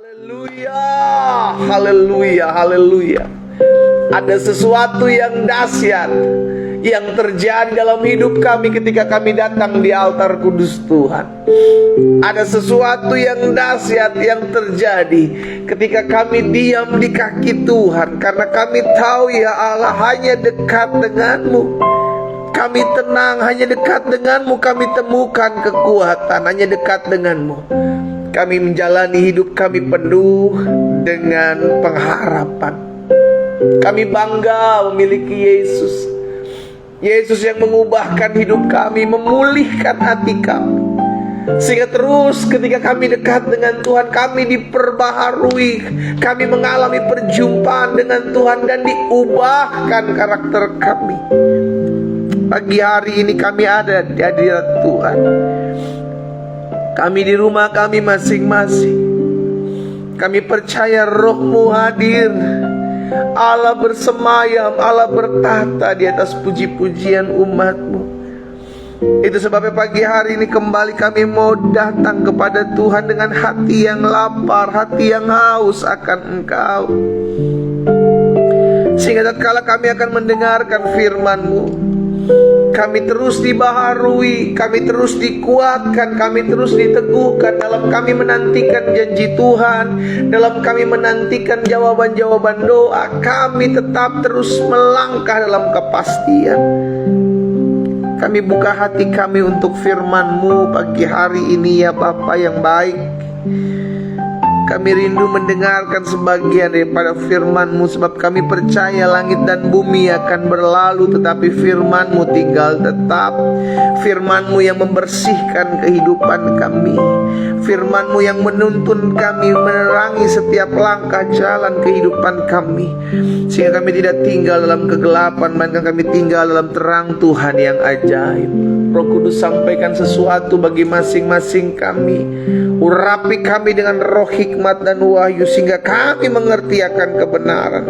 Haleluya, haleluya, haleluya. Ada sesuatu yang dahsyat yang terjadi dalam hidup kami ketika kami datang di altar kudus Tuhan. Ada sesuatu yang dahsyat yang terjadi ketika kami diam di kaki Tuhan, karena kami tahu ya Allah, hanya dekat denganmu kami tenang, hanya dekat denganmu kami temukan kekuatan, hanya dekat denganmu kami menjalani hidup kami penuh dengan pengharapan. Kami bangga memiliki Yesus. Yesus yang mengubahkan hidup kami, memulihkan hati kami, sehingga terus ketika kami dekat dengan Tuhan, kami diperbaharui, kami mengalami perjumpaan dengan Tuhan dan diubahkan karakter kami. Pagi hari ini kami ada di hadirat Tuhan. Kami di rumah kami masing-masing. Kami percaya Roh-Mu hadir. Allah bersemayam, Allah bertata di atas puji-pujian umat-Mu. Itu sebabnya pagi hari ini kembali kami mau datang kepada Tuhan dengan hati yang lapar, hati yang haus akan Engkau, sehingga tatkala kami akan mendengarkan firman-Mu, kami terus dibaharui, kami terus dikuatkan, kami terus diteguhkan dalam kami menantikan janji Tuhan, dalam kami menantikan jawaban-jawaban doa. Kami tetap terus melangkah dalam kepastian. Kami buka hati kami untuk firman-Mu pagi hari ini ya Bapa yang baik. Kami rindu mendengarkan sebagian daripada firman-Mu, sebab kami percaya langit dan bumi akan berlalu, tetapi firman-Mu tinggal tetap. Firman-Mu yang membersihkan kehidupan kami, firman-Mu yang menuntun kami, menerangi setiap langkah jalan kehidupan kami, sehingga kami tidak tinggal dalam kegelapan, melainkan kami tinggal dalam terang Tuhan yang ajaib. Roh Kudus, sampaikan sesuatu bagi masing-masing kami. Urapi kami dengan roh hikmat dan wahyu, sehingga kami mengerti akan kebenaran.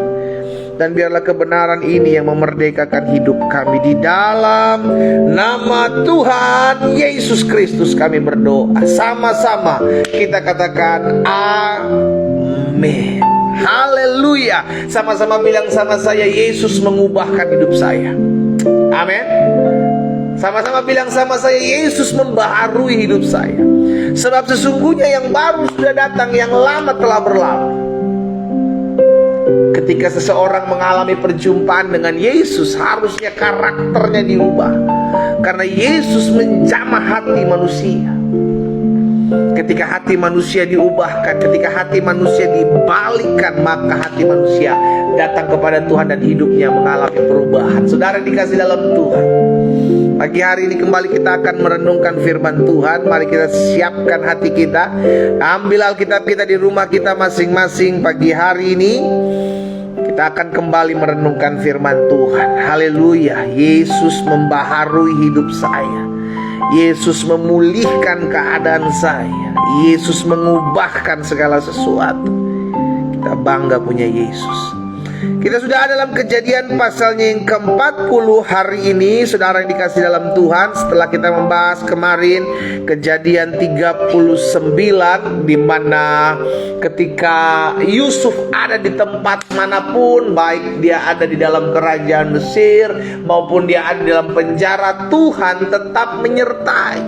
Dan biarlah kebenaran ini yang memerdekakan hidup kami. Di dalam nama Tuhan Yesus Kristus kami berdoa. Sama-sama kita katakan amin. Haleluya. Sama-sama bilang sama saya, Yesus mengubahkan hidup saya. Amin. Sama-sama bilang sama saya, Yesus membaharui hidup saya. Sebab sesungguhnya yang baru sudah datang, yang lama telah berlalu. Ketika seseorang mengalami perjumpaan dengan Yesus, harusnya karakternya diubah, karena Yesus menjamah hati manusia. Ketika hati manusia diubahkan, ketika hati manusia dibalikkan, maka hati manusia datang kepada Tuhan dan hidupnya mengalami perubahan. Saudara dikasih dalam Tuhan, pagi hari ini kembali kita akan merenungkan firman Tuhan. Mari kita siapkan hati kita, ambil Alkitab kita di rumah kita masing-masing. Pagi hari ini kita akan kembali merenungkan firman Tuhan. Haleluya. Yesus membaharui hidup saya, Yesus memulihkan keadaan saya, Yesus mengubahkan segala sesuatu. Kita bangga punya Yesus. Kita sudah ada dalam Kejadian pasalnya yang ke-40 hari ini, saudara yang dikasih dalam Tuhan. Setelah kita membahas kemarin Kejadian 39, di mana ketika Yusuf ada di tempat manapun, baik dia ada di dalam kerajaan Mesir maupun dia ada di dalam penjara, Tuhan tetap menyertai.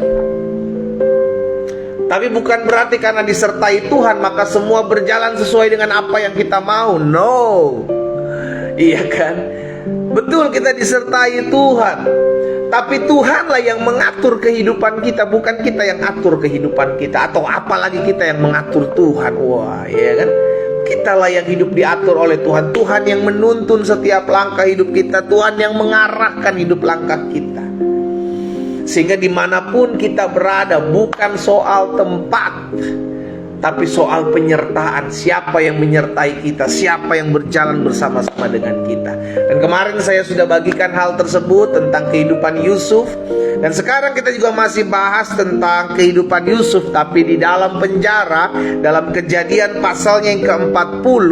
Tapi bukan berarti karena disertai Tuhan maka semua berjalan sesuai dengan apa yang kita mau. No. Iya kan? Betul, kita disertai Tuhan, tapi Tuhanlah yang mengatur kehidupan kita, bukan kita yang atur kehidupan kita. Atau apalagi kita yang mengatur Tuhan. Wah, iya kan? Kitalah yang hidup diatur oleh Tuhan. Tuhan yang menuntun setiap langkah hidup kita, Tuhan yang mengarahkan hidup langkah kita. Sehingga dimanapun kita berada, bukan soal tempat, tapi soal penyertaan. Siapa yang menyertai kita, siapa yang berjalan bersama-sama dengan kita. Dan kemarin saya sudah bagikan hal tersebut tentang kehidupan Yusuf. Dan sekarang kita juga masih bahas tentang kehidupan Yusuf, tapi di dalam penjara. Dalam Kejadian pasalnya yang ke-40,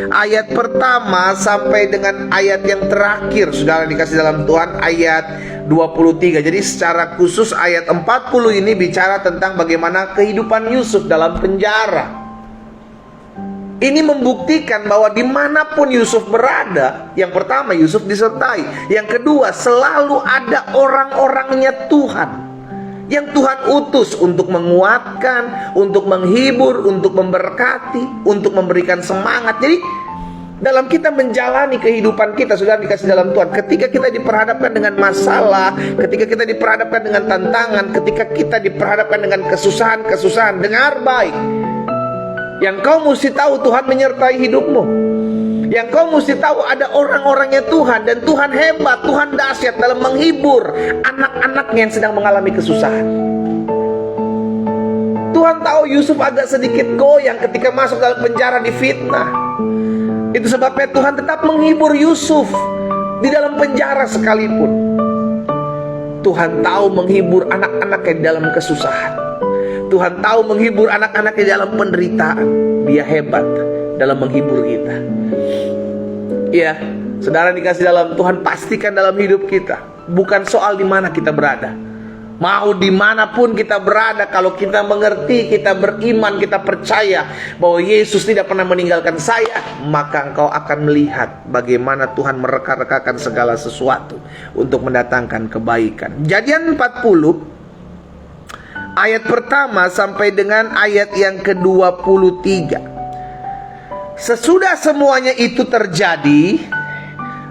ayat pertama sampai dengan ayat yang terakhir, saudara dikasih dalam Tuhan, ayat 23. Jadi secara khusus ayat 40 ini bicara tentang bagaimana kehidupan Yusuf dalam penjara. Ini membuktikan bahwa dimanapun Yusuf berada, yang pertama Yusuf disertai, yang kedua selalu ada orang-orangnya Tuhan yang Tuhan utus untuk menguatkan, untuk menghibur, untuk memberkati, untuk memberikan semangat. Jadi dalam kita menjalani kehidupan kita, saudara dikasih dalam Tuhan, ketika kita diperhadapkan dengan masalah, ketika kita diperhadapkan dengan tantangan, ketika kita diperhadapkan dengan kesusahan-kesusahan, dengar baik, yang kau mesti tahu Tuhan menyertai hidupmu. Yang kau mesti tahu ada orang-orangnya Tuhan, dan Tuhan hebat, Tuhan dahsyat dalam menghibur anak-anaknya yang sedang mengalami kesusahan. Tuhan tahu Yusuf agak sedikit goyang ketika masuk dalam penjara difitnah. Itu sebabnya Tuhan tetap menghibur Yusuf di dalam penjara sekalipun. Tuhan tahu menghibur anak-anaknya di dalam kesusahan. Tuhan tahu menghibur anak-anaknya di dalam penderitaan. Dia hebat dalam menghibur kita. Ya, saudara dikasih dalam Tuhan, pastikan dalam hidup kita bukan soal di mana kita berada. Mau dimanapun kita berada, kalau kita mengerti, kita beriman, kita percaya bahwa Yesus tidak pernah meninggalkan saya, maka engkau akan melihat bagaimana Tuhan mereka-rekakan segala sesuatu untuk mendatangkan kebaikan. Kejadian 40 ayat pertama sampai dengan ayat yang ke-23. Sesudah semuanya itu terjadi,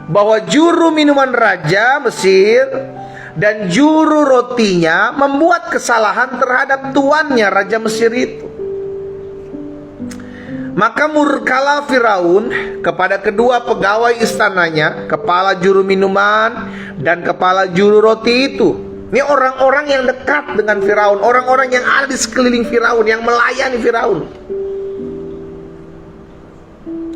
bahwa juru minuman Raja Mesir dan juru rotinya membuat kesalahan terhadap tuannya Raja Mesir itu. Maka murkalah Firaun kepada kedua pegawai istananya, kepala juru minuman dan kepala juru roti itu. Ini orang-orang yang dekat dengan Firaun, orang-orang yang ada di sekeliling Firaun, yang melayani Firaun.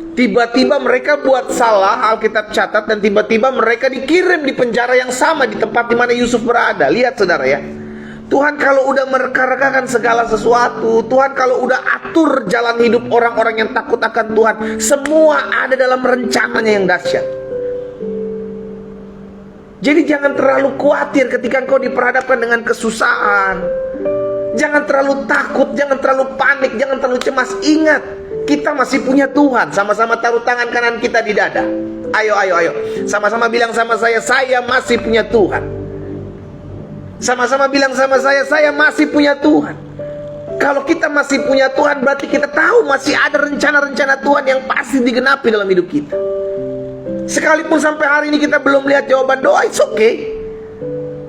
Tiba-tiba mereka buat salah, Alkitab catat, dan tiba-tiba mereka dikirim di penjara yang sama di tempat di mana Yusuf berada. Lihat saudara ya, Tuhan kalau udah mereka-rekakan segala sesuatu, Tuhan kalau udah atur jalan hidup orang-orang yang takut akan Tuhan, semua ada dalam rencananya yang dahsyat. Jadi jangan terlalu khawatir ketika engkau diperhadapkan dengan kesusahan. Jangan terlalu takut, jangan terlalu panik, jangan terlalu cemas. Ingat, kita masih punya Tuhan. Sama-sama taruh tangan kanan kita di dada. Ayo. Sama-sama bilang sama saya masih punya Tuhan. Sama-sama bilang sama saya masih punya Tuhan. Kalau kita masih punya Tuhan, berarti kita tahu masih ada rencana-rencana Tuhan yang pasti digenapi dalam hidup kita. Sekalipun sampai hari ini kita belum lihat jawaban doa, it's okay.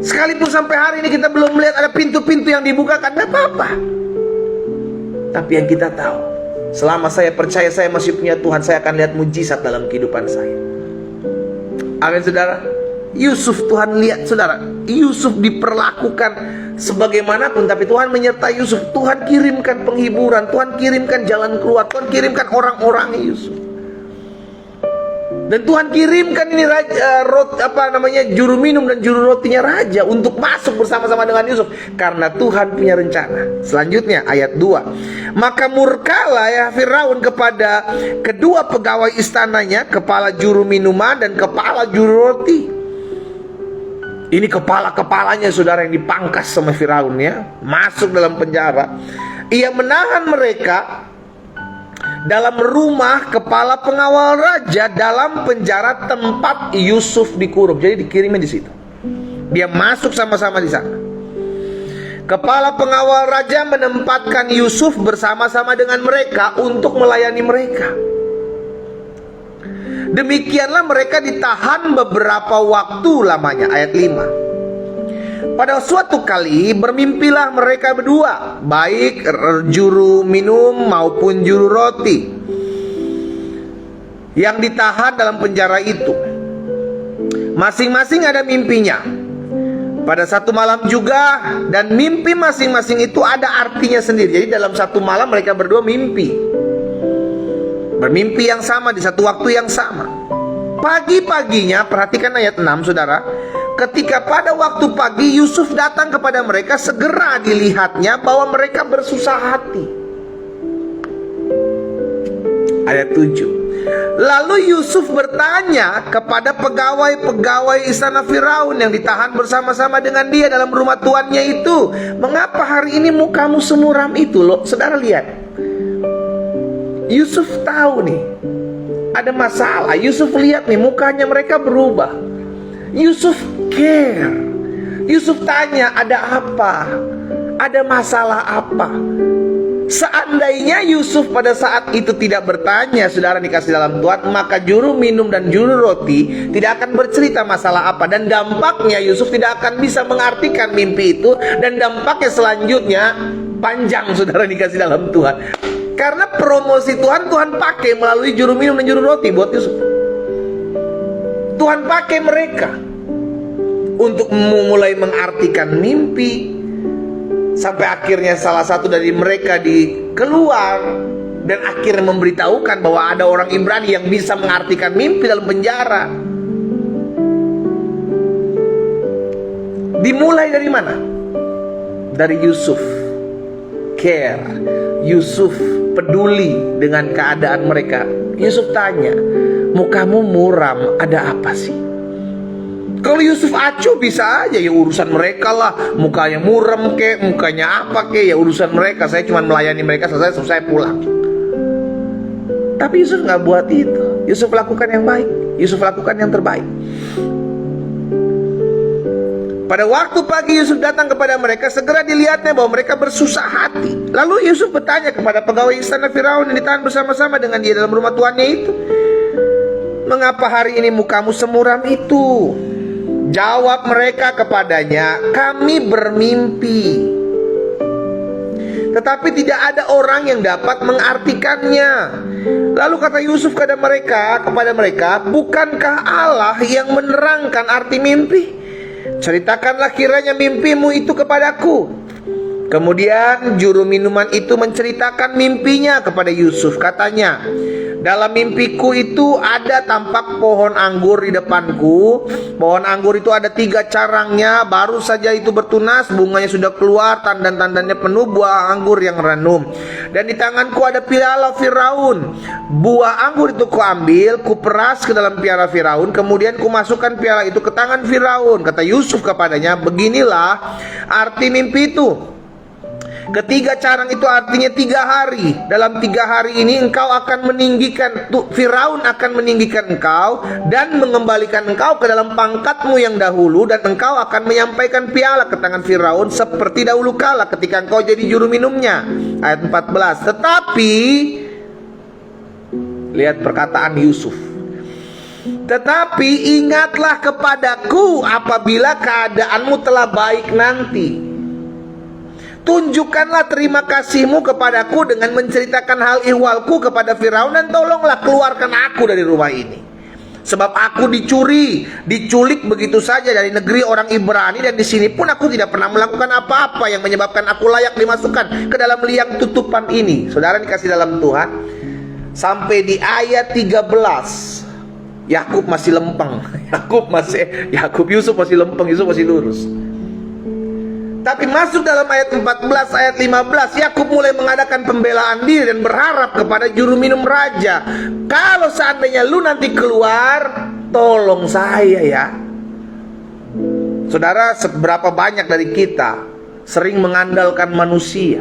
Sekalipun sampai hari ini kita belum melihat ada pintu-pintu yang dibukakan, gak apa-apa. Tapi yang kita tahu, selama saya percaya saya masih punya Tuhan, saya akan lihat mujizat dalam kehidupan saya. Amin saudara. Yusuf, Tuhan lihat saudara, Yusuf diperlakukan sebagaimanapun, tapi Tuhan menyertai Yusuf. Tuhan kirimkan penghiburan, Tuhan kirimkan jalan keluar, Tuhan kirimkan orang-orang Yusuf. Dan Tuhan kirimkan ini juru minum dan juru rotinya raja untuk masuk bersama-sama dengan Yusuf, karena Tuhan punya rencana. Selanjutnya ayat 2. Maka murkalah ya Firaun kepada kedua pegawai istananya, kepala juru minuman dan kepala juru roti. Ini kepala-kepalanya saudara yang dipangkas sama Firaun ya, masuk dalam penjara. Ia menahan mereka dalam rumah kepala pengawal raja, dalam penjara tempat Yusuf dikurung. Jadi dikirimnya di situ. Dia masuk sama-sama di sana. Kepala pengawal raja menempatkan Yusuf bersama-sama dengan mereka untuk melayani mereka. Demikianlah mereka ditahan beberapa waktu lamanya. Ayat 5. Pada suatu kali bermimpilah mereka berdua, baik juru minum maupun juru roti, yang ditahan dalam penjara itu. Masing-masing ada mimpinya pada satu malam juga, dan mimpi masing-masing itu ada artinya sendiri. Jadi dalam satu malam mereka berdua bermimpi yang sama di satu waktu yang sama. Pagi-paginya, perhatikan ayat 6 saudara, ketika pada waktu pagi Yusuf datang kepada mereka, segera dilihatnya bahwa mereka bersusah hati. Ayat 7. Lalu Yusuf bertanya kepada pegawai-pegawai istana Firaun yang ditahan bersama-sama dengan dia dalam rumah tuannya itu, mengapa hari ini mukamu semuram itu? Loh, saudara lihat, Yusuf tahu nih ada masalah. Yusuf lihat nih mukanya mereka berubah. Yusuf care. Yusuf tanya, ada apa? Ada masalah apa? Seandainya Yusuf pada saat itu tidak bertanya, saudara dikasih dalam Tuhan, maka juru minum dan juru roti tidak akan bercerita masalah apa. Dan dampaknya Yusuf tidak akan bisa mengartikan mimpi itu. Dan dampaknya selanjutnya panjang, saudara dikasih dalam Tuhan. Karena promosi Tuhan pakai melalui juru minum dan juru roti buat Yusuf. Tuhan pakai mereka untuk memulai mengartikan mimpi. Sampai akhirnya salah satu dari mereka dikeluar dan akhirnya memberitahukan bahwa ada orang Ibrani yang bisa mengartikan mimpi dalam penjara. Dimulai dari mana? Dari Yusuf care. Yusuf peduli dengan keadaan mereka. Yusuf tanya, mukamu muram, ada apa sih? Kalau Yusuf acuh bisa aja, ya urusan mereka lah. Mukanya muram kek, mukanya apa kek, ya urusan mereka. Saya cuma melayani mereka, selesai pulang. Tapi Yusuf gak buat itu. Yusuf lakukan yang baik. Yusuf lakukan yang terbaik. Pada waktu pagi Yusuf datang kepada mereka, segera dilihatnya bahwa mereka bersusah hati. Lalu Yusuf bertanya kepada pegawai istana Firaun yang ditahan bersama-sama dengan dia dalam rumah tuannya itu, mengapa hari ini mukamu semuram itu? Jawab mereka kepadanya, kami bermimpi, tetapi tidak ada orang yang dapat mengartikannya. Lalu kata Yusuf kepada mereka, bukankah Allah yang menerangkan arti mimpi? Ceritakanlah kiranya mimpimu itu kepadaku. Kemudian juru minuman itu menceritakan mimpinya kepada Yusuf. Katanya, dalam mimpiku itu ada tampak pohon anggur di depanku. Pohon anggur itu ada 3 carangnya, baru saja itu bertunas, bunganya sudah keluar, tandan-tandannya penuh buah anggur yang renum. Dan di tanganku ada piala Firaun. Buah anggur itu kuambil, kuperas ke dalam piala Firaun, kemudian kumasukkan piala itu ke tangan Firaun. Kata Yusuf kepadanya, beginilah arti mimpi itu. Ketiga carang itu artinya 3 hari. Dalam 3 hari ini engkau akan meninggikan, Firaun akan meninggikan engkau dan mengembalikan engkau ke dalam pangkatmu yang dahulu, dan engkau akan menyampaikan piala ke tangan Firaun seperti dahulu kala ketika engkau jadi juru minumnya. Ayat 14. Tetapi lihat perkataan Yusuf. Tetapi ingatlah kepadaku apabila keadaanmu telah baik nanti. Tunjukkanlah terima kasihmu kepadaku dengan menceritakan hal ihwalku kepada Firaun, dan tolonglah keluarkan aku dari rumah ini. Sebab aku diculik begitu saja dari negeri orang Ibrani, dan di sini pun aku tidak pernah melakukan apa-apa yang menyebabkan aku layak dimasukkan ke dalam liang tutupan ini. Saudara dikasih dalam Tuhan, sampai di ayat 13 Yakub masih lempeng. Yusuf masih lempeng, Yusuf masih lurus. Tapi masuk dalam ayat 14, ayat 15, Yakub mulai mengadakan pembelaan diri dan berharap kepada juru minum raja, kalau seandainya lu nanti keluar, tolong saya ya. Saudara, seberapa banyak dari kita sering mengandalkan manusia.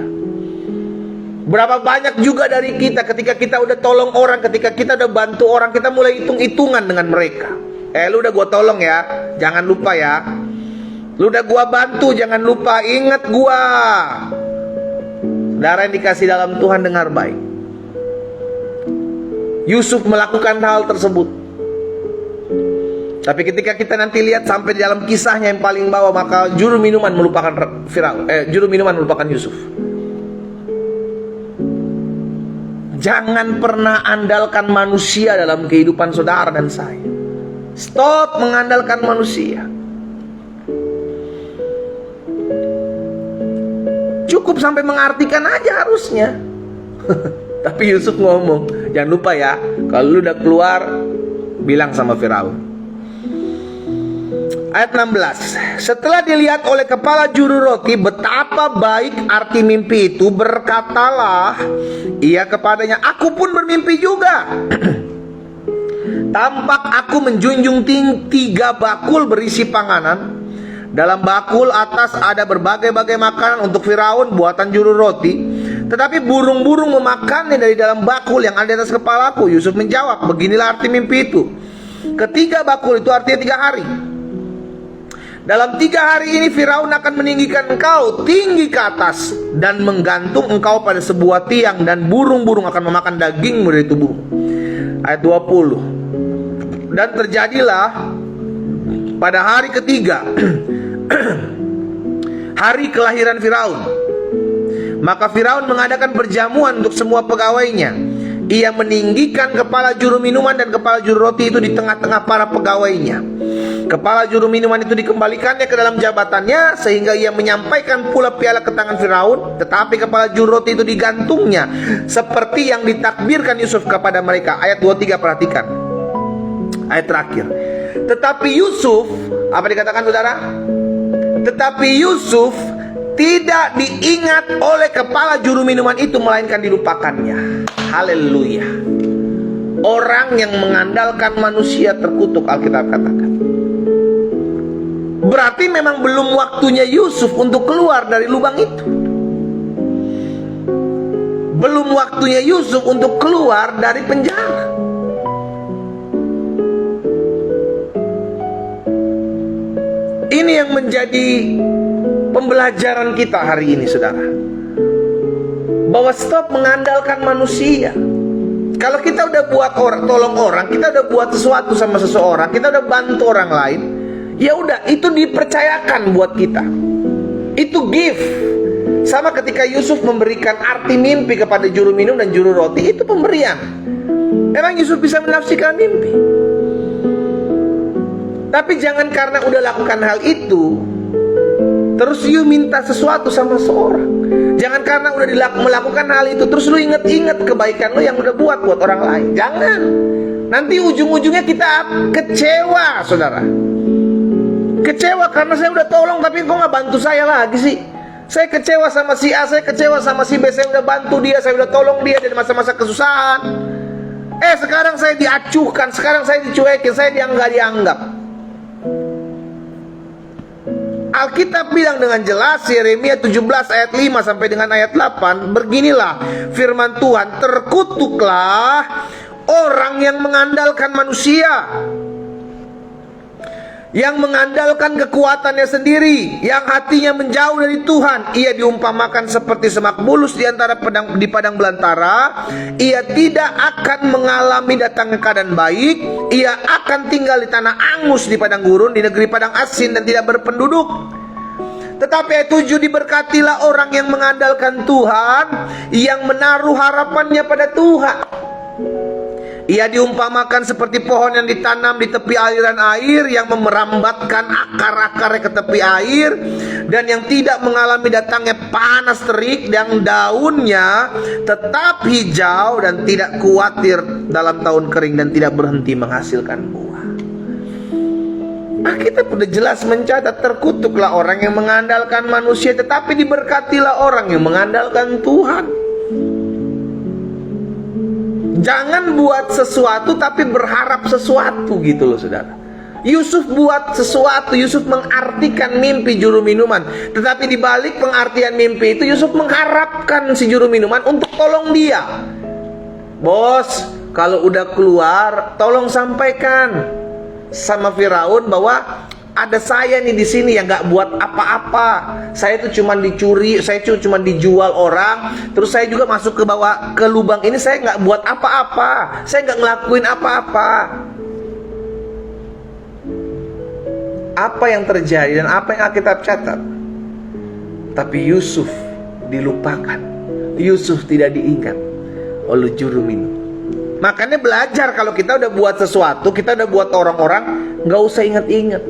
Berapa banyak juga dari kita ketika kita udah tolong orang, ketika kita udah bantu orang, kita mulai hitung-hitungan dengan mereka. Lu udah gua tolong ya, jangan lupa ya. Lu udah gua bantu, jangan lupa, ingat gua. Saudara yang dikasih dalam Tuhan, dengar baik. Yusuf melakukan hal tersebut. Tapi ketika kita nanti lihat sampai di dalam kisahnya yang paling bawah, maka juru minuman melupakan Yusuf. Jangan pernah andalkan manusia dalam kehidupan saudara dan saya. Stop mengandalkan manusia. Cukup sampai mengartikan aja harusnya. Tapi Yusuf ngomong, jangan lupa ya, kalau lu udah keluar, bilang sama Firaun. Ayat 16. Setelah dilihat oleh kepala juru roti betapa baik arti mimpi itu, berkatalah ia kepadanya, aku pun bermimpi juga. Tampak aku menjunjung 3 bakul berisi panganan. Dalam bakul atas ada berbagai-bagai makanan untuk Firaun buatan juru roti. Tetapi burung-burung memakannya dari dalam bakul yang ada di atas kepalaku. Yusuf menjawab, beginilah arti mimpi itu. Ketiga bakul itu artinya 3 hari. Dalam 3 hari ini Firaun akan meninggikan engkau tinggi ke atas dan menggantung engkau pada sebuah tiang, dan burung-burung akan memakan dagingmu dari tubuhmu. Ayat 20. Dan terjadilah pada hari ketiga hari kelahiran Firaun, maka Firaun mengadakan perjamuan untuk semua pegawainya. Ia meninggikan kepala juru minuman dan kepala juru roti itu di tengah-tengah para pegawainya. Kepala juru minuman itu dikembalikannya ke dalam jabatannya, sehingga ia menyampaikan pula piala ke tangan Firaun. Tetapi kepala juru roti itu digantungnya, seperti yang ditakbirkan Yusuf kepada mereka. Ayat 23, perhatikan ayat terakhir. Tetapi Yusuf, apa dikatakan saudara? Tetapi Yusuf tidak diingat oleh kepala juru minuman itu, melainkan dilupakannya. Haleluya. Orang yang mengandalkan manusia terkutuk, Alkitab katakan. Berarti memang belum waktunya Yusuf untuk keluar dari lubang itu. Belum waktunya Yusuf untuk keluar dari penjara. Ini yang menjadi pembelajaran kita hari ini, saudara. Bahwa stop mengandalkan manusia. Kalau kita udah buat orang, tolong orang, kita udah buat sesuatu sama seseorang, kita udah bantu orang lain, ya udah, itu dipercayakan buat kita. Itu gift. Sama ketika Yusuf memberikan arti mimpi kepada juru minum dan juru roti, itu pemberian. Memang Yusuf bisa menafsirkan mimpi. Tapi jangan karena udah lakukan hal itu terus you minta sesuatu sama seorang. Jangan karena udah melakukan hal itu terus lu inget-inget kebaikan lu yang udah buat orang lain. Jangan. Nanti ujung-ujungnya kita kecewa, saudara. Kecewa karena saya udah tolong tapi kok gak bantu saya lagi sih. Saya kecewa sama si A, saya kecewa sama si B. Saya udah bantu dia, saya udah tolong dia dari masa-masa kesusahan. Sekarang saya diacuhkan, sekarang saya dicuekin, saya nggak dianggap. Alkitab bilang dengan jelas, Yeremia 17 ayat 5 sampai dengan ayat 8, beginilah firman Tuhan, terkutuklah orang yang mengandalkan manusia, yang mengandalkan kekuatannya sendiri, yang hatinya menjauh dari Tuhan. Ia diumpamakan seperti semak bulus di padang belantara. Ia tidak akan mengalami datangnya keadaan baik. Ia akan tinggal di tanah angus, di padang gurun, di negeri padang asin, dan tidak berpenduduk. Tetapi ayat 7, diberkatilah orang yang mengandalkan Tuhan, yang menaruh harapannya pada Tuhan. Ia diumpamakan seperti pohon yang ditanam di tepi aliran air, yang memerambatkan akar-akarnya ke tepi air, dan yang tidak mengalami datangnya panas terik, dan daunnya tetap hijau dan tidak khawatir dalam tahun kering, dan tidak berhenti menghasilkan buah. Kita udah jelas mencatat, terkutuklah orang yang mengandalkan manusia, tetapi diberkatilah orang yang mengandalkan Tuhan. Jangan buat sesuatu tapi berharap sesuatu gitu loh, saudara. Yusuf buat sesuatu, Yusuf mengartikan mimpi juru minuman. Tetapi di balik pengertian mimpi itu, Yusuf mengharapkan si juru minuman untuk tolong dia. Bos, kalau udah keluar, tolong sampaikan sama Firaun bahwa ada saya nih di sini yang nggak buat apa-apa. Saya itu cuma dicuri, saya cuma dijual orang. Terus saya juga masuk ke lubang ini, saya nggak buat apa-apa. Saya nggak ngelakuin apa-apa. Apa yang terjadi dan apa yang Alkitab catat? Tapi Yusuf dilupakan. Yusuf tidak diingat oleh juru minum. Makanya belajar, kalau kita udah buat sesuatu, kita udah buat orang-orang, nggak usah ingat-ingat.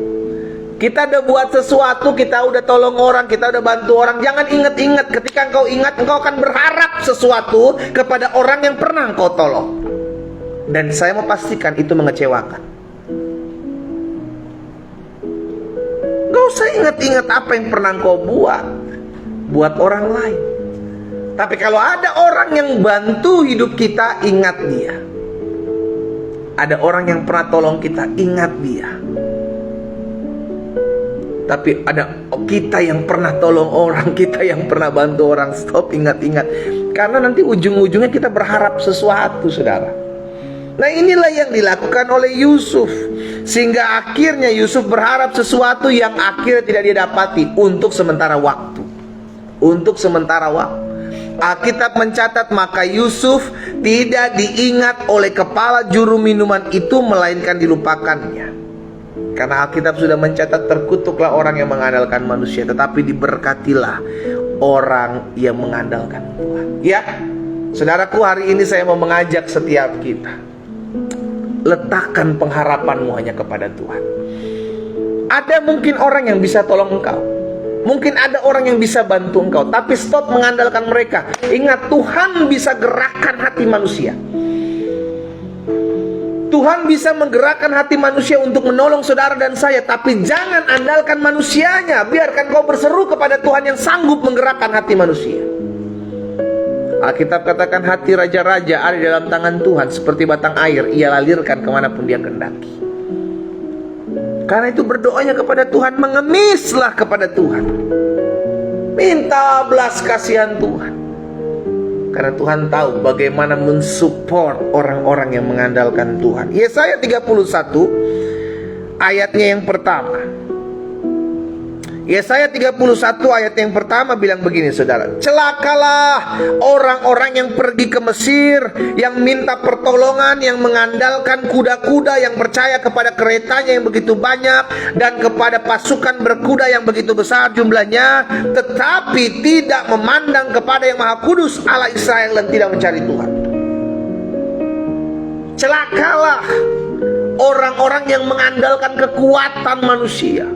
Kita udah buat sesuatu, kita udah tolong orang, kita udah bantu orang, jangan ingat-ingat. Ketika engkau ingat, engkau akan berharap sesuatu kepada orang yang pernah engkau tolong. Dan saya mau pastikan itu mengecewakan. Gak usah ingat-ingat apa yang pernah engkau buat orang lain. Tapi kalau ada orang yang bantu hidup kita, ingat dia. Ada orang yang pernah tolong kita, ingat dia. Tapi ada kita yang pernah tolong orang, kita yang pernah bantu orang. Stop, ingat-ingat. Karena nanti ujung-ujungnya kita berharap sesuatu, saudara. Nah, inilah yang dilakukan oleh Yusuf. Sehingga akhirnya Yusuf berharap sesuatu yang akhirnya tidak dia dapati untuk sementara waktu. Untuk sementara waktu. Alkitab mencatat maka Yusuf tidak diingat oleh kepala juru minuman itu, melainkan dilupakannya. Karena Alkitab sudah mencatat, terkutuklah orang yang mengandalkan manusia, tetapi diberkatilah orang yang mengandalkan Tuhan. Ya, saudaraku, hari ini saya mau mengajak setiap kita, letakkan pengharapanmu hanya kepada Tuhan. Ada mungkin orang yang bisa tolong engkau, mungkin ada orang yang bisa bantu engkau, tapi stop mengandalkan mereka. Ingat, Tuhan bisa gerakkan hati manusia. Tuhan bisa menggerakkan hati manusia untuk menolong saudara dan saya. Tapi jangan andalkan manusianya. Biarkan kau berseru kepada Tuhan yang sanggup menggerakkan hati manusia. Alkitab katakan hati raja-raja ada di dalam tangan Tuhan, seperti batang air, ia lalirkan kemanapun dia kehendaki. Karena itu berdoanya kepada Tuhan, mengemislah kepada Tuhan, minta belas kasihan Tuhan. Karena Tuhan tahu bagaimana mensupport orang-orang yang mengandalkan Tuhan. Yesaya 31 ayatnya yang pertama. Yesaya 31 ayat yang pertama bilang begini, saudara. Celakalah orang-orang yang pergi ke Mesir, yang minta pertolongan, yang mengandalkan kuda-kuda, yang percaya kepada keretanya yang begitu banyak, dan kepada pasukan berkuda yang begitu besar jumlahnya, tetapi tidak memandang kepada yang Maha Kudus Allah Israel dan tidak mencari Tuhan. Celakalah orang-orang yang mengandalkan kekuatan manusia,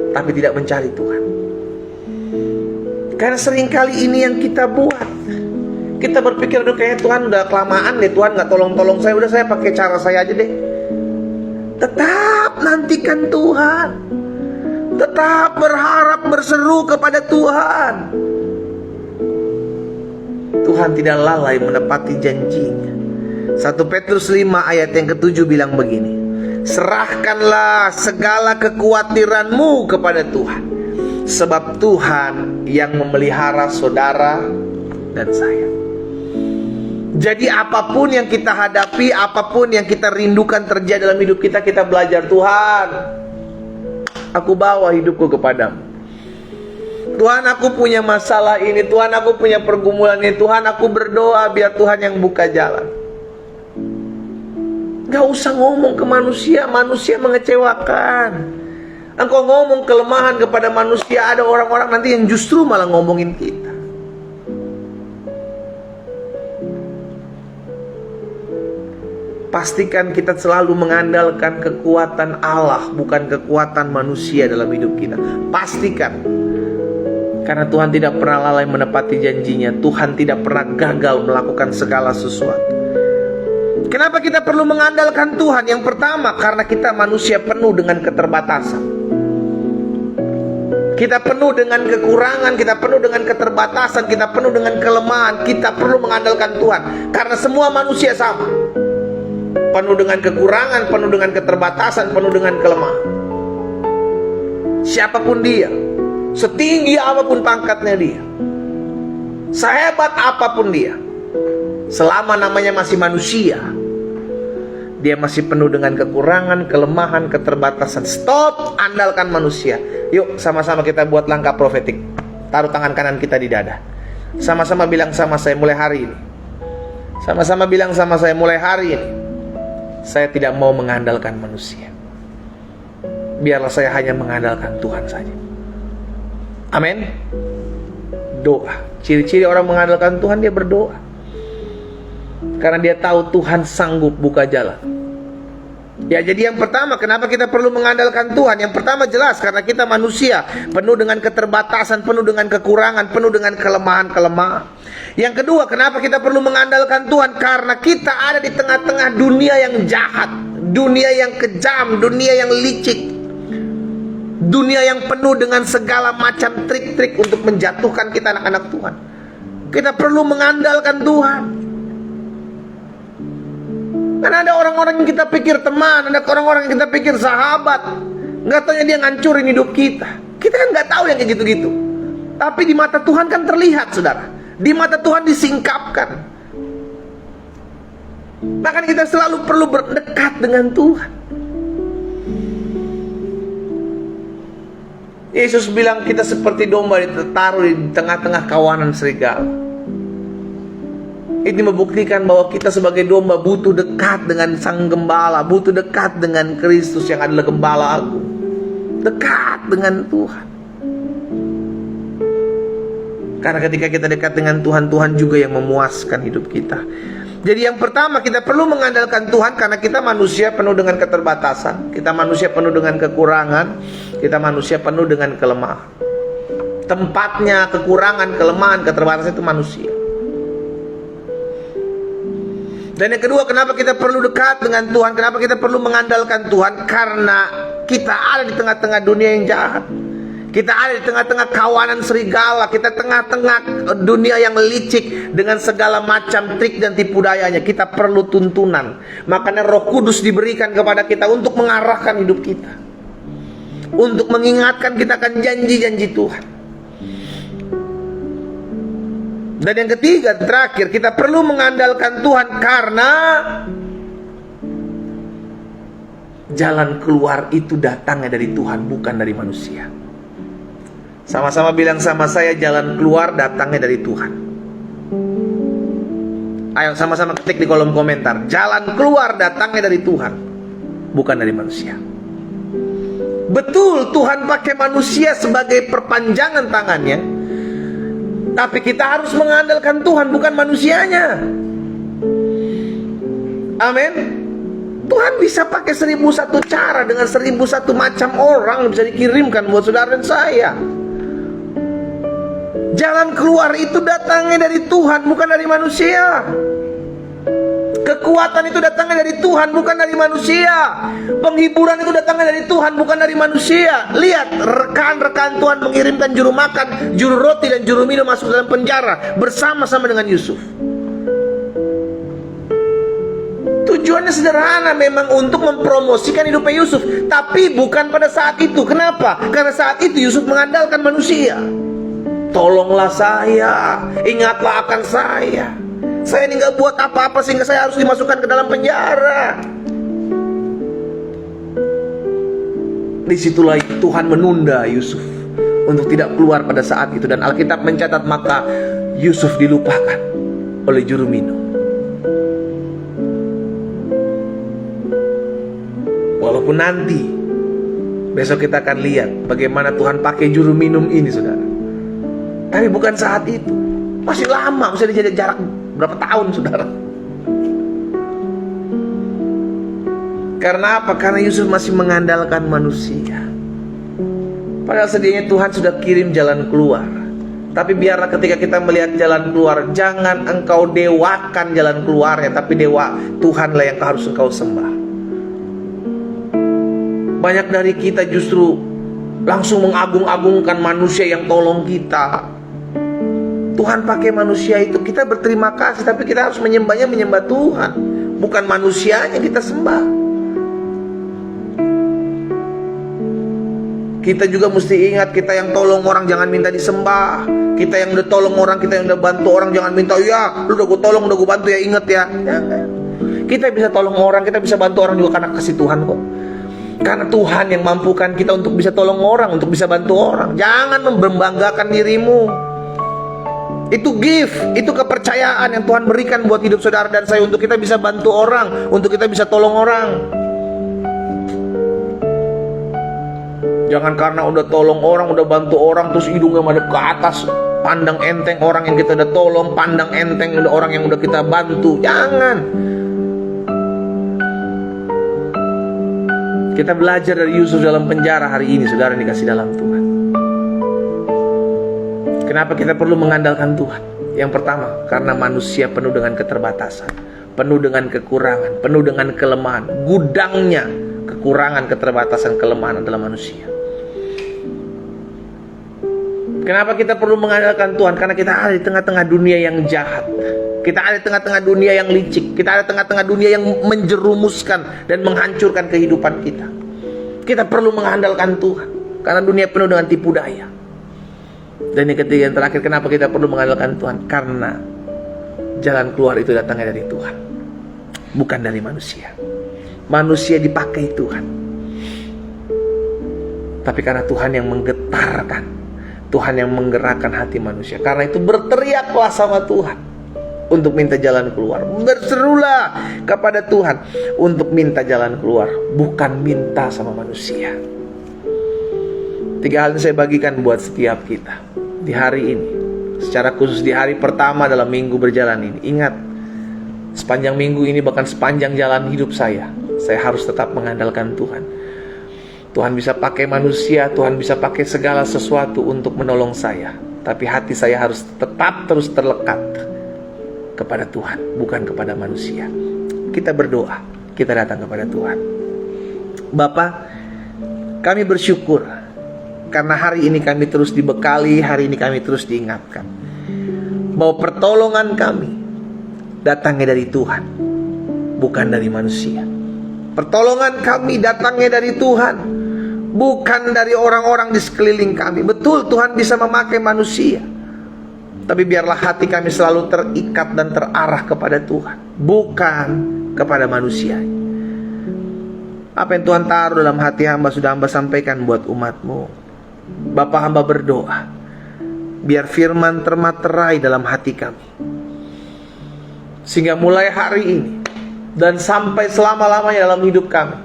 tapi tidak mencari Tuhan. Karena seringkali ini yang kita buat. Kita berpikir, udah kayak Tuhan udah kelamaan deh, Tuhan gak tolong-tolong saya, udah saya pakai cara saya aja deh. Tetap nantikan Tuhan. Tetap berharap, berseru kepada Tuhan. Tuhan tidak lalai menepati janjinya. 1 Petrus 5 ayat yang ke-7 bilang begini, serahkanlah segala kekhawatiranmu kepada Tuhan, sebab Tuhan yang memelihara saudara dan saya. Jadi apapun yang kita hadapi, apapun yang kita rindukan terjadi dalam hidup kita, kita belajar, Tuhan, aku bawa hidupku kepadamu. Tuhan, aku punya masalah ini, Tuhan, aku punya pergumulan ini, Tuhan, aku berdoa biar Tuhan yang buka jalan. Gak usah ngomong ke manusia, manusia mengecewakan. Engkau ngomong kelemahan kepada manusia, ada orang-orang nanti yang justru malah ngomongin kita. Pastikan kita selalu mengandalkan kekuatan Allah, bukan kekuatan manusia dalam hidup kita. Pastikan. Karena Tuhan tidak pernah lalai menepati janjinya. Tuhan tidak pernah gagal melakukan segala sesuatu. Kenapa kita perlu mengandalkan Tuhan? Yang pertama, karena kita manusia penuh dengan keterbatasan. Kita penuh dengan kekurangan, kita penuh dengan keterbatasan, kita penuh dengan kelemahan. Kita perlu mengandalkan Tuhan. Karena semua manusia sama. Penuh dengan kekurangan, penuh dengan keterbatasan, penuh dengan kelemahan. Siapapun dia, setinggi apapun pangkatnya dia, sehebat apapun dia, selama namanya masih manusia, dia masih penuh dengan kekurangan, kelemahan, keterbatasan. Stop andalkan manusia. Yuk sama-sama kita buat langkah profetik. Taruh tangan kanan kita di dada. Sama-sama bilang sama saya mulai hari ini. Sama-sama bilang sama saya mulai hari ini, saya tidak mau mengandalkan manusia. Biarlah saya hanya mengandalkan Tuhan saja. Amin. Doa. Ciri-ciri orang mengandalkan Tuhan, dia berdoa. Karena dia tahu Tuhan sanggup buka jalan. Ya, jadi yang pertama, kenapa kita perlu mengandalkan Tuhan? Yang pertama jelas, karena kita manusia, penuh dengan keterbatasan, penuh dengan kekurangan, penuh dengan kelemahan-kelemahan. Yang kedua, kenapa kita perlu mengandalkan Tuhan? Karena kita ada di tengah-tengah dunia yang jahat, dunia yang kejam, dunia yang licik, dunia yang penuh dengan segala macam trik-trik untuk menjatuhkan kita anak-anak Tuhan. Kita perlu mengandalkan Tuhan. Karena ada orang-orang yang kita pikir teman, ada orang-orang yang kita pikir sahabat, nggak taunya dia ngancurin hidup kita. Kita kan nggak tahu yang kayak gitu-gitu. Tapi di mata Tuhan kan terlihat, saudara. Di mata Tuhan disingkapkan. Makanya kita selalu perlu berdekat dengan Tuhan. Yesus bilang kita seperti domba ditaruh di tengah-tengah kawanan serigala. Ini membuktikan bahwa kita sebagai domba butuh dekat dengan Sang Gembala, butuh dekat dengan Kristus yang adalah Gembala Agung. Dekat dengan Tuhan. Karena ketika kita dekat dengan Tuhan, Tuhan juga yang memuaskan hidup kita. Jadi yang pertama, kita perlu mengandalkan Tuhan karena kita manusia penuh dengan keterbatasan. Kita manusia penuh dengan kekurangan. Kita manusia penuh dengan kelemahan. Tempatnya kekurangan, kelemahan, keterbatasan itu manusia. Dan yang kedua, kenapa kita perlu dekat dengan Tuhan? Kenapa kita perlu mengandalkan Tuhan? Karena kita ada di tengah-tengah dunia yang jahat. Kita ada di tengah-tengah kawanan serigala. Kita tengah-tengah dunia yang licik dengan segala macam trik dan tipu dayanya. Kita perlu tuntunan. Makanya Roh Kudus diberikan kepada kita untuk mengarahkan hidup kita, untuk mengingatkan kita akan janji-janji Tuhan. Dan yang ketiga, terakhir, kita perlu mengandalkan Tuhan karena jalan keluar itu datangnya dari Tuhan, bukan dari manusia. Sama-sama bilang sama saya, jalan keluar datangnya dari Tuhan. Ayo sama-sama ketik di kolom komentar, jalan keluar datangnya dari Tuhan, bukan dari manusia. Betul, Tuhan pakai manusia sebagai perpanjangan tangannya, tapi kita harus mengandalkan Tuhan, bukan manusianya. Amin. Tuhan bisa pakai 1001 cara dengan 1001 macam orang yang bisa dikirimkan buat saudara dan saya. Jalan keluar itu datangnya dari Tuhan, bukan dari manusia. Kekuatan itu datangnya dari Tuhan, bukan dari manusia. Penghiburan itu datangnya dari Tuhan, bukan dari manusia. Lihat, rekan-rekan Tuhan mengirimkan juru makan, juru roti, dan juru minum masuk dalam penjara bersama-sama dengan Yusuf. Tujuannya sederhana, memang untuk mempromosikan hidupnya Yusuf, tapi bukan pada saat itu. Kenapa? Karena saat itu Yusuf mengandalkan manusia. Tolonglah saya, ingatlah akan saya. Saya ini gak buat apa-apa sehingga saya harus dimasukkan ke dalam penjara. Disitulah Tuhan menunda Yusuf untuk tidak keluar pada saat itu. Dan Alkitab mencatat maka Yusuf dilupakan oleh juru minum. Walaupun nanti besok kita akan lihat bagaimana Tuhan pakai juru minum ini, saudara. Tapi bukan saat itu. Masih lama, masih ada jarak berapa tahun, saudara. Karena apa? Karena Yusuf masih mengandalkan manusia. Padahal sedianya Tuhan sudah kirim jalan keluar. Tapi biarlah ketika kita melihat jalan keluar, jangan engkau dewakan jalan keluarnya, tapi dewa Tuhanlah yang harus engkau sembah. Banyak dari kita justru langsung mengagung-agungkan manusia yang tolong kita. Tuhan pakai manusia itu, kita berterima kasih, tapi kita harus menyembahnya, menyembah Tuhan, bukan manusianya kita sembah. Kita juga mesti ingat, kita yang tolong orang jangan minta disembah. Kita yang udah tolong orang, kita yang udah bantu orang jangan minta, ya lu udah gue tolong, udah gue bantu ya, inget ya. Kita bisa tolong orang, kita bisa bantu orang juga karena kasih Tuhan kok. Karena Tuhan yang mampukan kita untuk bisa tolong orang, untuk bisa bantu orang. Jangan membanggakan dirimu. Itu gift, itu kepercayaan yang Tuhan berikan buat hidup saudara dan saya, untuk kita bisa bantu orang, untuk kita bisa tolong orang. Jangan karena udah tolong orang, udah bantu orang, terus hidungnya madep ke atas, pandang enteng orang yang kita udah tolong, pandang enteng udah orang yang udah kita bantu. Jangan. Kita belajar dari Yusuf dalam penjara hari ini, saudara yang dikasih dalam Tuhan. Kenapa kita perlu mengandalkan Tuhan? Yang pertama, karena manusia penuh dengan keterbatasan, penuh dengan kekurangan, penuh dengan kelemahan. Gudangnya kekurangan, keterbatasan, kelemahan adalah manusia. Kenapa kita perlu mengandalkan Tuhan? Karena kita ada di tengah-tengah dunia yang jahat. Kita ada di tengah-tengah dunia yang licik. Kita ada di tengah-tengah dunia yang menjerumuskan dan menghancurkan kehidupan kita. Kita perlu mengandalkan Tuhan. Karena dunia penuh dengan tipu daya. Dan yang ketiga, yang terakhir, kenapa kita perlu mengandalkan Tuhan? Karena jalan keluar itu datangnya dari Tuhan, bukan dari manusia. Manusia dipakai Tuhan, tapi karena Tuhan yang menggetarkan, Tuhan yang menggerakkan hati manusia. Karena itu berteriaklah sama Tuhan untuk minta jalan keluar. Berserulah kepada Tuhan untuk minta jalan keluar, bukan minta sama manusia. 3 hal yang saya bagikan buat setiap kita di hari ini, secara khusus di hari pertama dalam minggu berjalan ini. Ingat, sepanjang minggu ini, bahkan sepanjang jalan hidup saya harus tetap mengandalkan Tuhan. Tuhan bisa pakai manusia, Tuhan bisa pakai segala sesuatu untuk menolong saya, tapi hati saya harus tetap terus terlekat kepada Tuhan, bukan kepada manusia. Kita berdoa, kita datang kepada Tuhan. Bapa, kami bersyukur karena hari ini kami terus dibekali, hari ini kami terus diingatkan bahwa pertolongan kami datangnya dari Tuhan, bukan dari manusia. Pertolongan kami datangnya dari Tuhan, bukan dari orang-orang di sekeliling kami. Betul, Tuhan bisa memakai manusia, tapi biarlah hati kami selalu terikat dan terarah kepada Tuhan, bukan kepada manusia. Apa yang Tuhan taruh dalam hati hamba sudah hamba sampaikan buat umat-Mu. Bapa, hamba berdoa, biar firman termaterai dalam hati kami, sehingga mulai hari ini dan sampai selama-lamanya dalam hidup kami,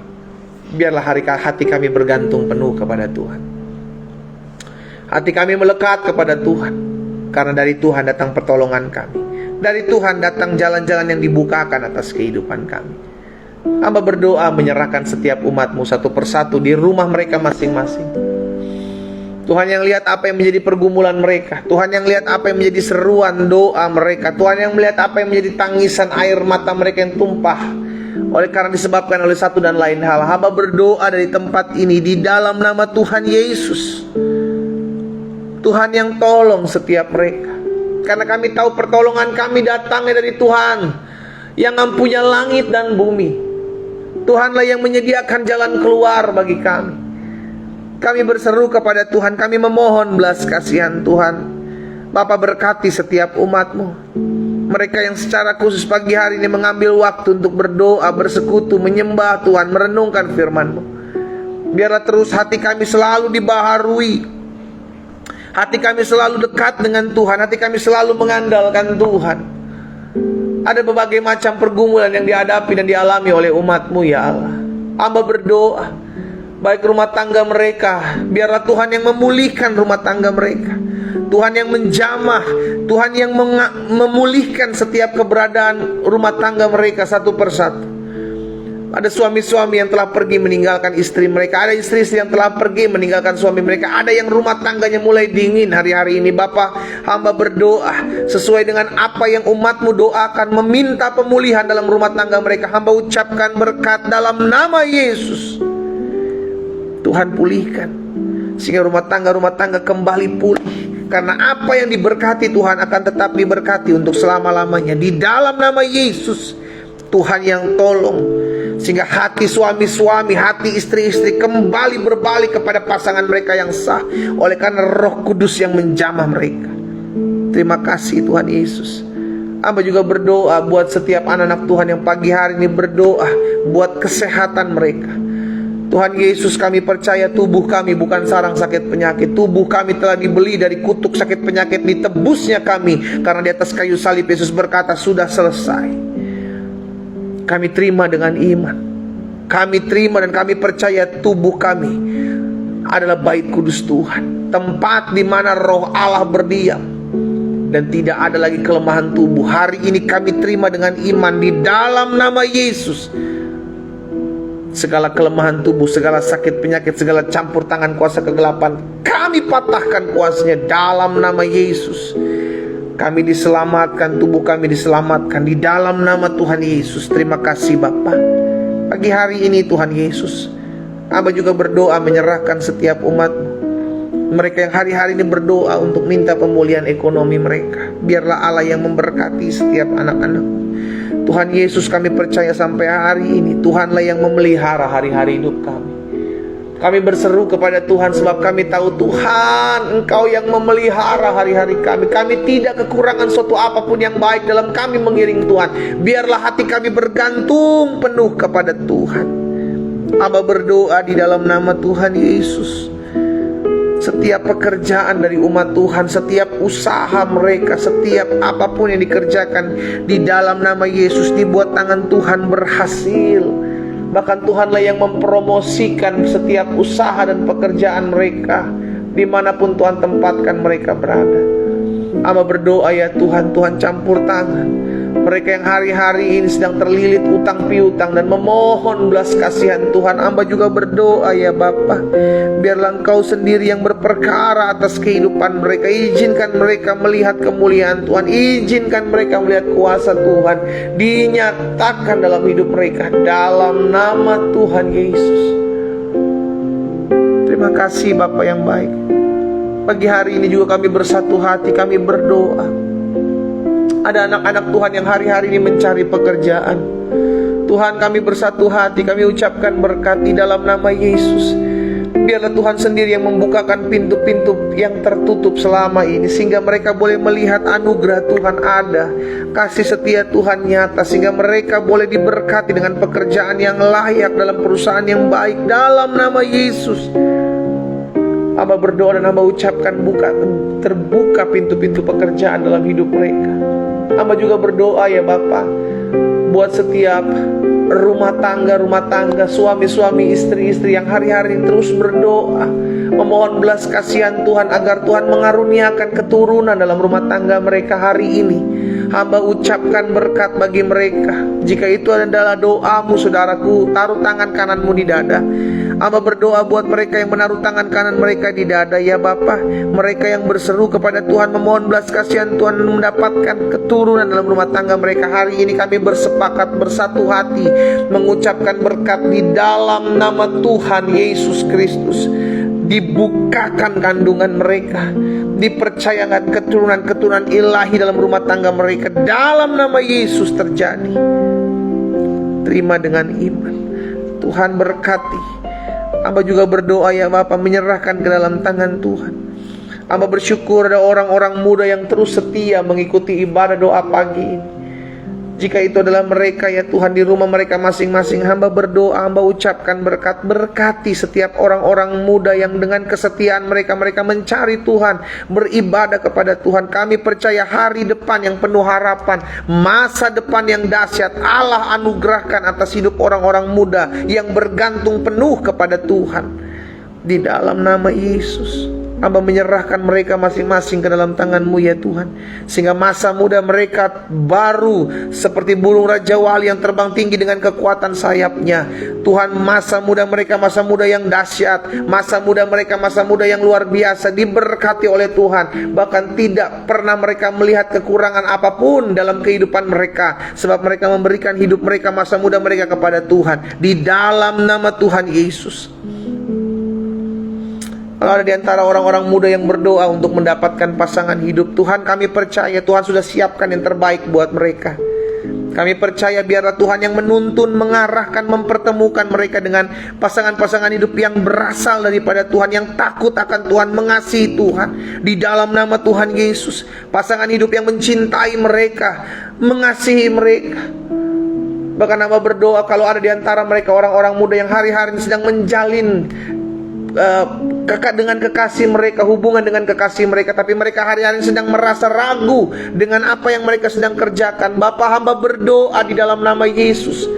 biarlah hati kami bergantung penuh kepada Tuhan. Hati kami melekat kepada Tuhan, karena dari Tuhan datang pertolongan kami. Dari Tuhan datang jalan-jalan yang dibukakan atas kehidupan kami. Hamba berdoa menyerahkan setiap umat-Mu satu persatu di rumah mereka masing-masing. Tuhan yang lihat apa yang menjadi pergumulan mereka, Tuhan yang lihat apa yang menjadi seruan doa mereka, Tuhan yang melihat apa yang menjadi tangisan air mata mereka yang tumpah oleh karena disebabkan oleh satu dan lain hal. Hamba berdoa dari tempat ini di dalam nama Tuhan Yesus, Tuhan yang tolong setiap mereka, karena kami tahu pertolongan kami datangnya dari Tuhan yang mempunyai langit dan bumi. Tuhanlah yang menyediakan jalan keluar bagi kami. Kami berseru kepada Tuhan, kami memohon belas kasihan Tuhan. Bapa, berkati setiap umat-Mu, mereka yang secara khusus pagi hari ini mengambil waktu untuk berdoa, bersekutu, menyembah Tuhan, merenungkan firman-Mu. Biarlah terus hati kami selalu dibaharui, hati kami selalu dekat dengan Tuhan, hati kami selalu mengandalkan Tuhan. Ada berbagai macam pergumulan yang dihadapi dan dialami oleh umat-Mu, ya Allah. Hamba berdoa, baik rumah tangga mereka, biarlah Tuhan yang memulihkan rumah tangga mereka, Tuhan yang menjamah, Tuhan yang memulihkan setiap keberadaan rumah tangga mereka satu persatu. Ada suami-suami yang telah pergi meninggalkan istri mereka, ada istri-istri yang telah pergi meninggalkan suami mereka, ada yang rumah tangganya mulai dingin hari-hari ini. Bapa, hamba berdoa sesuai dengan apa yang umat-Mu doakan, meminta pemulihan dalam rumah tangga mereka. Hamba ucapkan berkat dalam nama Yesus. Tuhan pulihkan, sehingga rumah tangga kembali pulih. Karena apa yang diberkati Tuhan akan tetap diberkati untuk selama-lamanya. Di dalam nama Yesus, Tuhan yang tolong, sehingga hati suami-suami, hati istri-istri kembali berbalik kepada pasangan mereka yang sah, oleh karena Roh Kudus yang menjamah mereka. Terima kasih Tuhan Yesus. Hamba juga berdoa buat setiap anak-anak Tuhan yang pagi hari ini berdoa buat kesehatan mereka. Tuhan Yesus, kami percaya tubuh kami bukan sarang sakit penyakit. Tubuh kami telah dibeli dari kutuk sakit penyakit, ditebusnya kami, karena di atas kayu salib Yesus berkata sudah selesai. Kami terima dengan iman, kami terima dan kami percaya tubuh kami adalah bait kudus Tuhan, tempat di mana Roh Allah berdiam, dan tidak ada lagi kelemahan tubuh. Hari ini kami terima dengan iman di dalam nama Yesus. Segala kelemahan tubuh, segala sakit penyakit, segala campur tangan kuasa kegelapan, kami patahkan kuasanya dalam nama Yesus. Kami diselamatkan, tubuh kami diselamatkan di dalam nama Tuhan Yesus. Terima kasih Bapa. Pagi hari ini Tuhan Yesus, hamba juga berdoa menyerahkan setiap umat, mereka yang hari-hari ini berdoa untuk minta pemulihan ekonomi mereka. Biarlah Allah yang memberkati setiap anak-anak. Tuhan Yesus, kami percaya sampai hari ini Tuhanlah yang memelihara hari-hari hidup kami. Kami berseru kepada Tuhan sebab kami tahu Tuhan, Engkau yang memelihara hari-hari kami. Kami tidak kekurangan suatu apapun yang baik dalam kami mengiring Tuhan. Biarlah hati kami bergantung penuh kepada Tuhan. Hamba berdoa di dalam nama Tuhan Yesus, setiap pekerjaan dari umat Tuhan, setiap usaha mereka, setiap apapun yang dikerjakan di dalam nama Yesus, dibuat tangan Tuhan berhasil. Bahkan Tuhanlah yang mempromosikan setiap usaha dan pekerjaan mereka, dimanapun Tuhan tempatkan mereka berada. Hamba berdoa ya Tuhan, Tuhan campur tangan mereka yang hari-hari ini sedang terlilit utang piutang dan memohon belas kasihan Tuhan. Hamba juga berdoa ya Bapa, biarlah Engkau sendiri yang berperkara atas kehidupan mereka. Izinkan mereka melihat kemuliaan Tuhan, izinkan mereka melihat kuasa Tuhan dinyatakan dalam hidup mereka, dalam nama Tuhan Yesus. Terima kasih Bapa yang baik. Pagi hari ini juga kami bersatu hati, kami berdoa. Ada anak-anak Tuhan yang hari-hari ini mencari pekerjaan. Tuhan, kami bersatu hati, kami ucapkan berkat di dalam nama Yesus. Biarlah Tuhan sendiri yang membukakan pintu-pintu yang tertutup selama ini, sehingga mereka boleh melihat anugerah Tuhan ada, kasih setia Tuhan nyata, sehingga mereka boleh diberkati dengan pekerjaan yang layak dalam perusahaan yang baik dalam nama Yesus. Hamba berdoa dan hamba ucapkan terbuka pintu-pintu pekerjaan dalam hidup mereka. Hamba juga berdoa ya Bapa, buat setiap rumah tangga, suami-suami, istri-istri yang hari-hari terus berdoa, memohon belas kasihan Tuhan agar Tuhan mengaruniakan keturunan dalam rumah tangga mereka hari ini. Hamba ucapkan berkat bagi mereka. Jika itu adalah doamu saudaraku, taruh tangan kananmu di dada. Hamba berdoa buat mereka yang menaruh tangan kanan mereka di dada ya Bapa. Mereka yang berseru kepada Tuhan, memohon belas kasihan Tuhan mendapatkan keturunan dalam rumah tangga mereka. Hari ini kami bersepakat bersatu hati mengucapkan berkat di dalam nama Tuhan Yesus Kristus. Dibukakan kandungan mereka, dipercayakan keturunan-keturunan ilahi dalam rumah tangga mereka, dalam nama Yesus terjadi. Terima dengan iman. Tuhan berkati. Hamba juga berdoa ya Bapa, menyerahkan ke dalam tangan Tuhan. Hamba bersyukur ada orang-orang muda yang terus setia mengikuti ibadah doa pagi ini. Jika itu adalah mereka ya Tuhan, di rumah mereka masing-masing, hamba berdoa, hamba ucapkan berkat. Berkati setiap orang-orang muda yang dengan kesetiaan mereka mencari Tuhan, beribadah kepada Tuhan. Kami percaya hari depan yang penuh harapan, masa depan yang dahsyat Allah anugerahkan atas hidup orang-orang muda yang bergantung penuh kepada Tuhan. Di dalam nama Yesus, hamba menyerahkan mereka masing-masing ke dalam tangan-Mu ya Tuhan, sehingga masa muda mereka baru seperti burung Raja Wali yang terbang tinggi dengan kekuatan sayapnya. Tuhan, masa muda mereka masa muda yang dahsyat, masa muda mereka masa muda yang luar biasa, diberkati oleh Tuhan. Bahkan tidak pernah mereka melihat kekurangan apapun dalam kehidupan mereka, sebab mereka memberikan hidup mereka, masa muda mereka kepada Tuhan. Di dalam nama Tuhan Yesus. Kalau ada di antara orang-orang muda yang berdoa untuk mendapatkan pasangan hidup, Tuhan, kami percaya Tuhan sudah siapkan yang terbaik buat mereka. Kami percaya biarlah Tuhan yang menuntun, mengarahkan, mempertemukan mereka dengan pasangan-pasangan hidup yang berasal daripada Tuhan, yang takut akan Tuhan, mengasihi Tuhan. Di dalam nama Tuhan Yesus, pasangan hidup yang mencintai mereka, mengasihi mereka. Bahkan hamba berdoa kalau ada di antara mereka orang-orang muda yang hari-hari sedang menjalin dengan kekasih mereka, hubungan dengan kekasih mereka, tapi mereka hari-hari sedang merasa ragu dengan apa yang mereka sedang kerjakan. Bapa, hamba berdoa di dalam nama Yesus.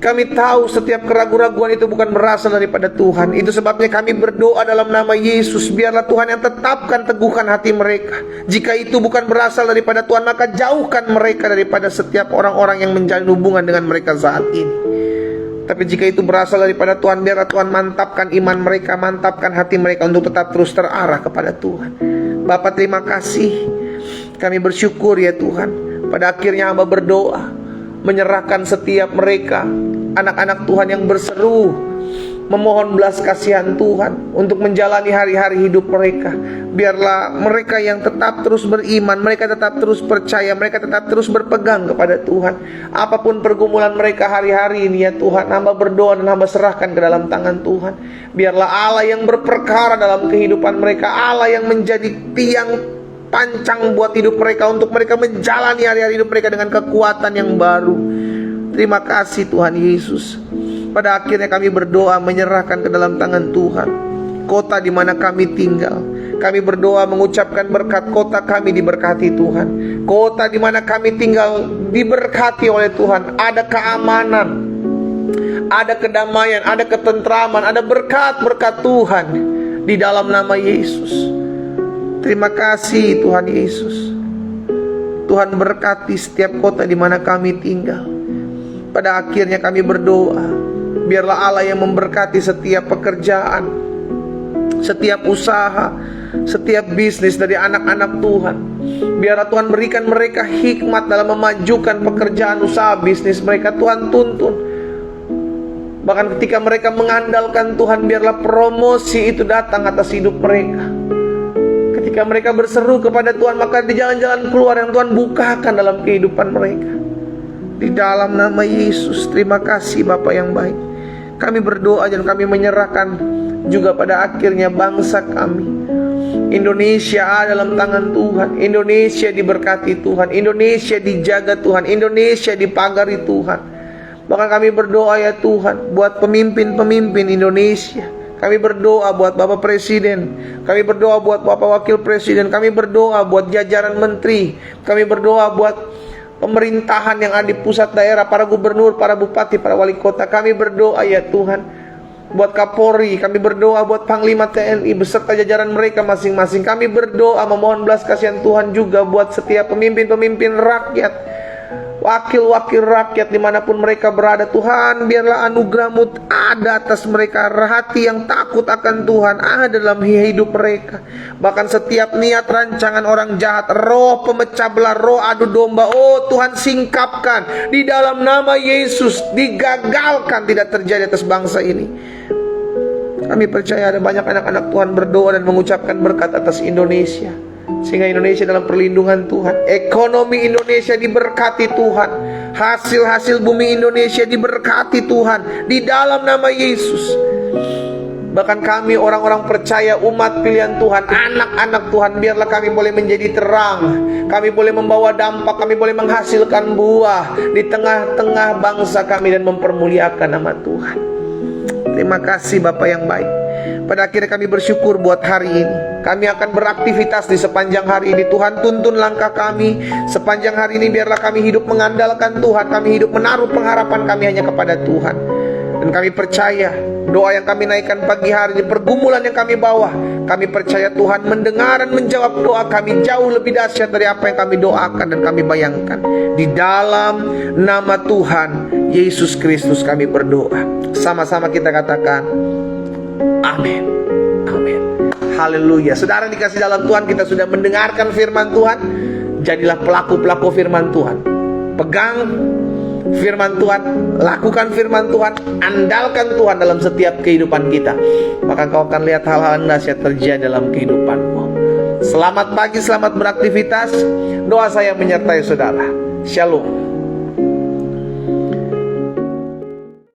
Kami tahu setiap keraguan-raguan itu bukan berasal daripada Tuhan. Itu sebabnya kami berdoa dalam nama Yesus, biarlah Tuhan yang tetapkan, teguhkan hati mereka. Jika itu bukan berasal daripada Tuhan, maka jauhkan mereka daripada setiap orang-orang yang menjalin hubungan dengan mereka saat ini. Tapi jika itu berasal daripada Tuhan, biarlah Tuhan mantapkan iman mereka, mantapkan hati mereka untuk tetap terus terarah kepada Tuhan. Bapa, terima kasih. Kami bersyukur ya Tuhan. Pada akhirnya hamba berdoa, menyerahkan setiap mereka, anak-anak Tuhan yang berseru memohon belas kasihan Tuhan untuk menjalani hari-hari hidup mereka. Biarlah mereka yang tetap terus beriman, mereka tetap terus percaya, mereka tetap terus berpegang kepada Tuhan. Apapun pergumulan mereka hari-hari ini ya Tuhan, hamba berdoa dan hamba serahkan ke dalam tangan Tuhan. Biarlah Allah yang berperkara dalam kehidupan mereka, Allah yang menjadi tiang pancang buat hidup mereka, untuk mereka menjalani hari-hari hidup mereka dengan kekuatan yang baru. Terima kasih Tuhan Yesus. Pada akhirnya kami berdoa menyerahkan ke dalam tangan Tuhan kota di mana kami tinggal. Kami berdoa mengucapkan berkat kota kami diberkati Tuhan. Kota di mana kami tinggal diberkati oleh Tuhan. Ada keamanan, ada kedamaian, ada ketentraman, ada berkat-berkat Tuhan di dalam nama Yesus. Terima kasih Tuhan Yesus. Tuhan berkati setiap kota di mana kami tinggal. Pada akhirnya kami berdoa, biarlah Allah yang memberkati setiap pekerjaan, setiap usaha, setiap bisnis dari anak-anak Tuhan. Biarlah Tuhan berikan mereka hikmat dalam memajukan pekerjaan, usaha, bisnis mereka. Tuhan tuntun. Bahkan ketika mereka mengandalkan Tuhan, biarlah promosi itu datang atas hidup mereka. Ketika mereka berseru kepada Tuhan, maka di jalan-jalan keluar yang Tuhan bukakan dalam kehidupan mereka. Di dalam nama Yesus, terima kasih Bapa yang baik. Kami berdoa dan kami menyerahkan juga pada akhirnya bangsa kami. Indonesia dalam tangan Tuhan. Indonesia diberkati Tuhan. Indonesia dijaga Tuhan. Indonesia dipagari Tuhan. Bahkan kami berdoa ya Tuhan, buat pemimpin-pemimpin Indonesia. Kami berdoa buat Bapak Presiden. Kami berdoa buat Bapak Wakil Presiden. Kami berdoa buat jajaran menteri. Kami berdoa buat pemerintahan yang ada di pusat daerah, para gubernur, para bupati, para wali kota. Kami berdoa ya Tuhan buat Kapolri. Kami berdoa buat Panglima TNI beserta jajaran mereka masing-masing. Kami berdoa memohon belas kasihan Tuhan juga buat setiap pemimpin-pemimpin rakyat, wakil-wakil rakyat dimanapun mereka berada. Tuhan, biarlah anugerah-Mu ada atas mereka. Hati yang takut akan Tuhan ada dalam hidup mereka. Bahkan setiap niat rancangan orang jahat, roh pemecah belah, roh adu domba, oh Tuhan singkapkan di dalam nama Yesus. Digagalkan, tidak terjadi atas bangsa ini. Kami percaya ada banyak anak-anak Tuhan berdoa dan mengucapkan berkat atas Indonesia, sehingga Indonesia dalam perlindungan Tuhan. Ekonomi Indonesia diberkati Tuhan. Hasil-hasil bumi Indonesia diberkati Tuhan di dalam nama Yesus. Bahkan kami orang-orang percaya, umat pilihan Tuhan, anak-anak Tuhan, biarlah kami boleh menjadi terang. Kami boleh membawa dampak, kami boleh menghasilkan buah di tengah-tengah bangsa kami dan mempermuliakan nama Tuhan. Terima kasih Bapa yang baik. Pada akhirnya kami bersyukur buat hari ini. Kami akan beraktivitas di sepanjang hari ini. Tuhan tuntun langkah kami sepanjang hari ini. Biarlah kami hidup mengandalkan Tuhan. Kami hidup menaruh pengharapan kami hanya kepada Tuhan. Dan kami percaya doa yang kami naikkan pagi hari ini, pergumulan yang kami bawa, kami percaya Tuhan mendengar dan menjawab doa kami jauh lebih dahsyat dari apa yang kami doakan dan kami bayangkan. Di dalam nama Tuhan Yesus Kristus kami berdoa. Sama-sama kita katakan amin. Amin. Haleluya. Saudara dikasih dalam Tuhan, kita sudah mendengarkan firman Tuhan. Jadilah pelaku-pelaku firman Tuhan. Pegang firman Tuhan, lakukan firman Tuhan, andalkan Tuhan dalam setiap kehidupan kita. Maka kau akan lihat hal-hal yang dahsyat terjadi dalam kehidupanmu. Selamat pagi, selamat beraktivitas. Doa saya menyertai saudara. Shalom.